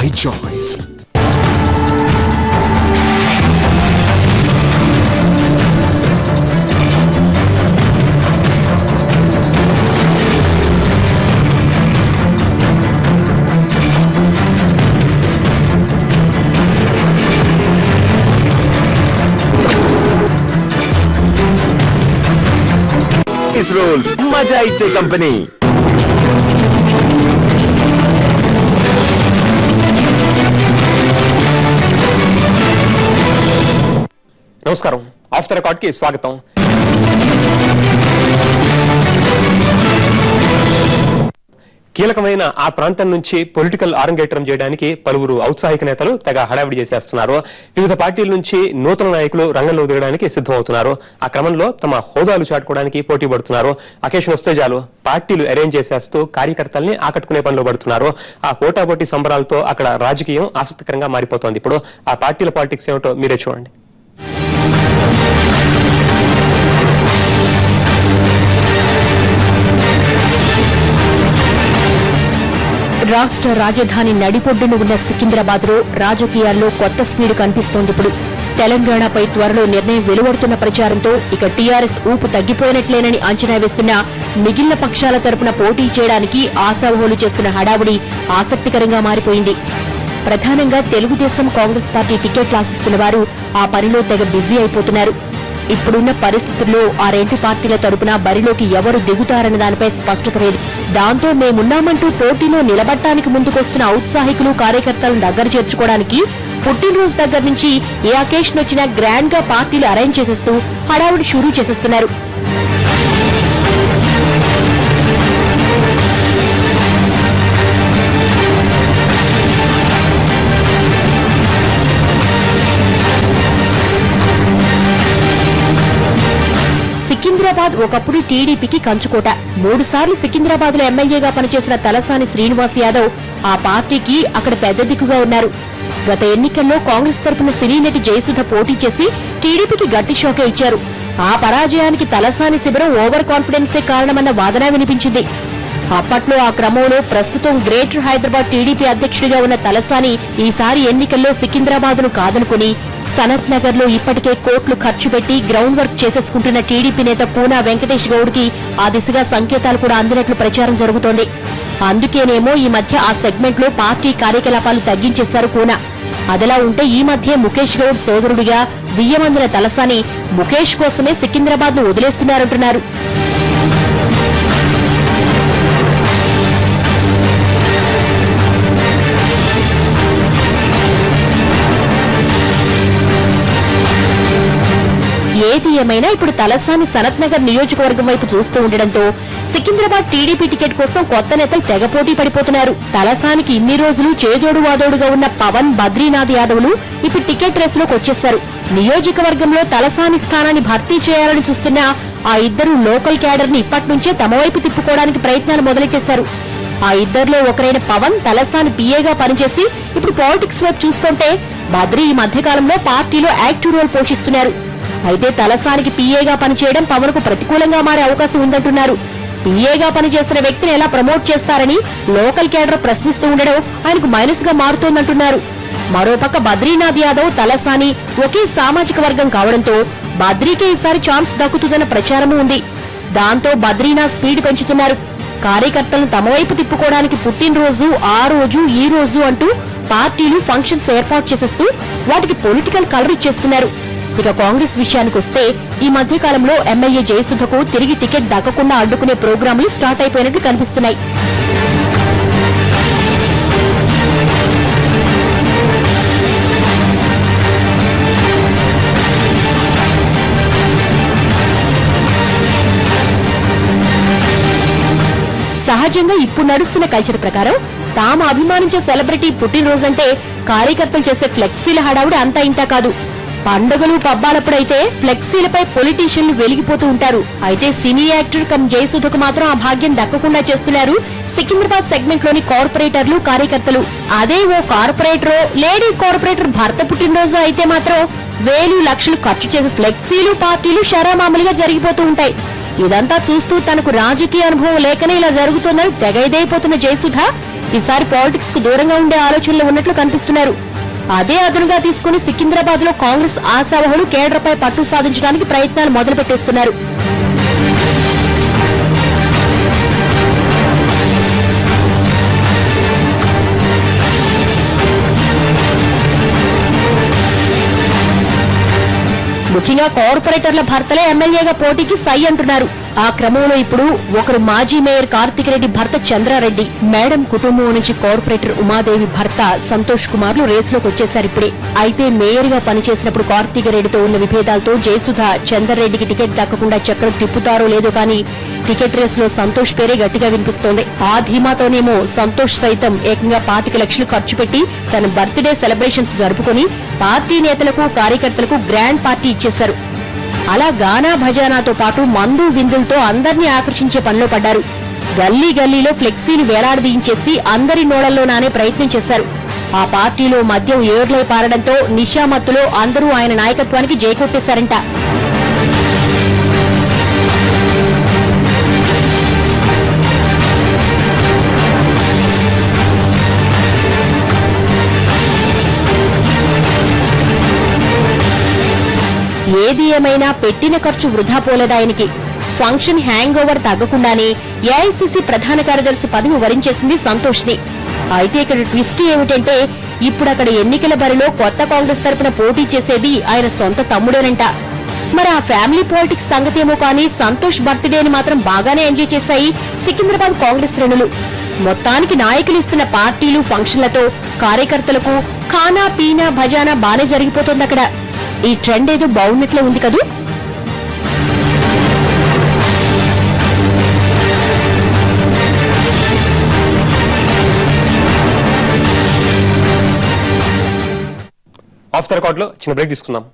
my choice. Rules मजा इच्छे company నమస్కారం ఆఫ్ ద రికార్డ్ కి స్వాగతం. కీలకమైన ఆ ప్రాంతం నుంచి పొలిటికల్ ఆరంగేట్రం చేయడానికి పలువురు ఔత్సాహిక నేతలు తెగ హడావిడి చేసేస్తున్నారు. వివిధ పార్టీల నుంచి నూతన నాయకులు రంగంలో దిగడానికి సిద్ధమవుతున్నారు. ఆ క్రమంలో తమ హోదాలు చాటుకోవడానికి పోటీ పడుతున్నారు. అకేషన్ వస్తే చాలు పార్టీలు అరేంజ్ చేసేస్తూ కార్యకర్తల్ని ఆకట్టుకునే పనిలో పడుతున్నారు. ఆ పోటాపోటీ సంబరాలతో అక్కడ రాజకీయం ఆసక్తికరంగా మారిపోతోంది. ఇప్పుడు ఆ పార్టీల పాలిటిక్స్ ఏమిటో మీరే చూడండి. రాష్ట్ర రాజధాని నడిపొడ్డున ఉన్న సికింద్రాబాద్ లో రాజకీయాల్లో కొత్త స్పీడ్ కనిపిస్తోంది. ఇప్పుడు తెలంగాణపై త్వరలో నిర్ణయం వెలువడుతున్న ప్రచారంతో ఇక టీఆర్ఎస్ ఊపు తగ్గిపోయినట్లేనని అంచనా వేస్తున్న మిగిలిన పక్షాల తరపున పోటీ చేయడానికి ఆశావహులు చేస్తున్న హడావుడి ఆసక్తికరంగా మారిపోయింది. ప్రధానంగా తెలుగుదేశం కాంగ్రెస్ పార్టీ టికెట్లు ఆశిస్తున్న వారు ఆ పనిలో తెగ బిజీ అయిపోతున్నారు. ఇప్పుడున్న పరిస్థితుల్లో ఆ రెండు పార్టీల తరపున బరిలోకి ఎవరు దిగుతారన్న దానిపై స్పష్టత లేదు. దాంతో మేమున్నామంటూ పోటీలో నిలబడటానికి ముందుకొస్తున్న ఔత్సాహికులు కార్యకర్తలను దగ్గర చేర్చుకోవడానికి పుట్టినరోజు దగ్గర నుంచి ఏ అకేషన్ వచ్చినా గ్రాండ్ గా పార్టీలు అరేంజ్ చేసేస్తూ హడావుడి షురూ చేసేస్తున్నారు. సికింద్రాబాద్ ఒకప్పుడు టీడీపీకి కంచుకోట. 3 సార్లు సికింద్రాబాద్ లో ఎమ్మెల్యేగా పనిచేసిన తలసాని శ్రీనివాస్ యాదవ్ ఆ పార్టీకి అక్కడ పెద్ద దిక్కుగా ఉన్నారు. గత ఎన్నికల్లో కాంగ్రెస్ తరపున సినీ నటి జయసుధ పోటీ చేసి టీడీపీకి గట్టి షోకే ఇచ్చారు. ఆ పరాజయానికి తలసాని శిబిరం ఓవర్ కాన్ఫిడెన్సే కారణమన్న వాదన వినిపించింది. అప్పట్లో ఆ క్రమంలో ప్రస్తుతం గ్రేటర్ హైదరాబాద్ టీడీపీ అధ్యక్షుడిగా ఉన్న తలసాని ఈసారి ఎన్నికల్లో సికింద్రాబాద్ ను కాదనుకుని సనత్ నగర్ లో ఇప్పటికే కోట్లు ఖర్చు పెట్టి గ్రౌండ్ వర్క్ చేసేసుకుంటున్న టీడీపీ నేత పూనా వెంకటేష్ గౌడ్ కి ఆ దిశగా సంకేతాలు కూడా అందినట్లు ప్రచారం జరుగుతోంది. అందుకేనేమో ఈ మధ్య ఆ సెగ్మెంట్ లో పార్టీ కార్యకలాపాలు తగ్గించేశారు పూనా. అదలా ఉంటే ఈ మధ్య ముఖేష్ గౌడ్ సోదరుడిగా వియ్యమందిన తలసాని ముఖేష్ కోసమే సికింద్రాబాద్ ను వదిలేస్తున్నారంటున్నారు. ఏది ఏమైనా ఇప్పుడు తలసాని సనత్ నగర్ నియోజకవర్గం వైపు చూస్తూ ఉండడంతో సికింద్రాబాద్ టీడీపీ టికెట్ కోసం కొత్త నేతలు తెగ పోటీ పడిపోతున్నారు. తలసానికి ఇన్ని రోజులు చేదోడు వాదోడుగా ఉన్న పవన్, బద్రీనాథ్ యాదవ్లు ఇప్పుడు టికెట్ రేసులోకి వచ్చేశారు. నియోజకవర్గంలో తలసాని స్థానాన్ని భర్తీ చేయాలని చూస్తున్న ఆ ఇద్దరు లోకల్ క్యాడర్ ని ఇప్పటి నుంచే తమ వైపు తిప్పుకోవడానికి ప్రయత్నాలు మొదలెట్టేశారు. ఆ ఇద్దరిలో ఒకరైన పవన్ తలసాని పీఏగా పనిచేసి ఇప్పుడు పాలిటిక్స్ వైపు చూస్తుంటే బద్రీ ఈ మధ్యకాలంలో పార్టీలో యాక్టివ్ రోల్ పోషిస్తున్నారు. అయితే తలసానికి పీఏగా పనిచేయడం పవన్ కు ప్రతికూలంగా మారే అవకాశం ఉందంటున్నారు. పీఏగా పనిచేస్తున్న వ్యక్తిని ఎలా ప్రమోట్ చేస్తారని లోకల్ క్యాడర్ ప్రశ్నిస్తూ ఉండడం ఆయనకు మైనస్ గా మారుతోందంటున్నారు. మరోపక్క బద్రీనాథ్ యాదవ్, తలసాని ఒకే సామాజిక వర్గం కావడంతో బద్రీకే ఈసారి ఛాన్స్ దక్కుతుందన్న ప్రచారమూ ఉంది. దాంతో బద్రీనాథ్ స్పీడ్ పెంచుతున్నారు. కార్యకర్తలను తమ వైపు తిప్పుకోవడానికి పుట్టినరోజు, ఆ రోజు, ఈ రోజు అంటూ పార్టీలు ఫంక్షన్స్ ఏర్పాటు చేసేస్తూ వాటికి పొలిటికల్ కలర్ ఇచ్చేస్తున్నారు. ఇక కాంగ్రెస్ విషయానికి వస్తే ఈ మధ్య కాలంలో ఎమ్మెల్యే జయసుధకు తిరిగి టికెట్ దక్కకుండా అడ్డుకునే ప్రోగ్రాంలు స్టార్ట్ అయిపోయినట్లు కనిపిస్తున్నాయి. సహజంగా ఇప్పుడు నడుస్తున్న కల్చర్ ప్రకారం తాము అభిమానించే సెలబ్రిటీ పుట్టినరోజంటే కార్యకర్తలు చేసే ఫ్లెక్సీల హడావుడి అంతా ఇంతా కాదు. పండుగలు పబ్బాలప్పుడైతే ఫ్లెక్సీలపై పొలిటీషియన్లు వెలిగిపోతూ ఉంటారు. అయితే సినీ యాక్టర్ కమ్ జయసుధకు మాత్రం ఆ భాగ్యం దక్కకుండా చేస్తున్నారు సికింద్రాబాద్ సెగ్మెంట్ లోని కార్పొరేటర్లు, కార్యకర్తలు. అదే ఓ కార్పొరేటరో, లేడీ కార్పొరేటర్ భర్త పుట్టినరోజు అయితే మాత్రం వేలు లక్షలు ఖర్చు చేసే ఫ్లెక్సీలు, పార్టీలు షరామామూలుగా జరిగిపోతూ ఉంటాయి. ఇదంతా చూస్తూ తనకు రాజకీయ అనుభవం లేకనే ఇలా జరుగుతుందని తెగైదైపోతున్న జయసుధ ఈసారి పాలిటిక్స్ కు దూరంగా ఉండే ఆలోచనలు ఉన్నట్లు కనిపిస్తున్నారు. అదే అదునుగా తీసుకుని సికింద్రాబాద్ లో కాంగ్రెస్ ఆశావహులు కేడర్పై పట్టు సాధించడానికి ప్రయత్నాలు మొదలు పెట్టేస్తున్నారు. ముఖ్యంగా కార్పొరేటర్ల భర్తలే ఎమ్మెల్యేగా పోటీకి సై అంటున్నారు. ఆ క్రమంలో ఇప్పుడు ఒకరు మాజీ మేయర్ కార్తిక్ రెడ్డి భర్త చంద్రారెడ్డి, మేడం కుటుంబం నుంచి కార్పొరేటర్ ఉమాదేవి భర్త సంతోష్ కుమార్లు రేసులోకి వచ్చేశారు ఇప్పుడే. అయితే మేయర్ గా పనిచేసినప్పుడు కార్తిక్ రెడ్డితో ఉన్న విభేదాలతో జయసుధ చంద్రరెడ్డికి టికెట్ దక్కకుండా చక్రం తిప్పుతారో లేదో కానీ టికెట్ రేస్ లో సంతోష్ పేరే గట్టిగా వినిపిస్తోంది. ఆ ధీమాతోనేమో సంతోష్ సైతం ఏకంగా 25 లక్షలు ఖర్చు పెట్టి తన బర్త్డే సెలబ్రేషన్స్ జరుపుకుని పార్టీ నేతలకు కార్యకర్తలకు గ్రాండ్ పార్టీ ఇచ్చేశారు. అలా గానా భజానాతో పాటు మందు విందులతో అందర్నీ ఆకర్షించే పనిలో పడ్డారు. గల్లీ గల్లీలో ఫ్లెక్సీలు వేలాడదీయించేసి అందరి నోళ్లలో నానే ప్రయత్నం చేశారు. ఆ పార్టీలో మద్యం ఏర్లై పారడంతో నిశామత్తులో అందరూ ఆయన నాయకత్వానికి జైకొట్టేశారంట. ఏది ఏమైనా పెట్టిన ఖర్చు వృధా పోలేదాయనికి. ఫంక్షన్ హ్యాంగ్ ఓవర్ తగ్గకుండానే ఏఐసీసీ ప్రధాన కార్యదర్శి పదవి వరించేసింది సంతోష్ ని. అయితే ఇక్కడ ట్విస్ట్ ఏమిటంటే ఇప్పుడు అక్కడ ఎన్నికల బరిలో కొత్త కాంగ్రెస్ తరపున పోటీ చేసేది ఆయన సొంత తమ్ముడేనంట. మరి ఆ ఫ్యామిలీ పాలిటిక్స్ సంగతేమో కానీ సంతోష్ బర్త్డేని మాత్రం బాగానే ఎంజాయ్ చేశాయి సికింద్రాబాద్ కాంగ్రెస్ శ్రేణులు. మొత్తానికి నాయకులు ఇస్తున్న పార్టీలు ఫంక్షన్లతో కార్యకర్తలకు ఖానా పీనా భజానా బానే జరిగిపోతుంది అక్కడ. ఈ ట్రెండ్ ఏదో బాగున్నట్లే ఉంది కదూ. ఆఫ్ ద రికార్డ్ లో చిన్న బ్రేక్ తీసుకుందాం.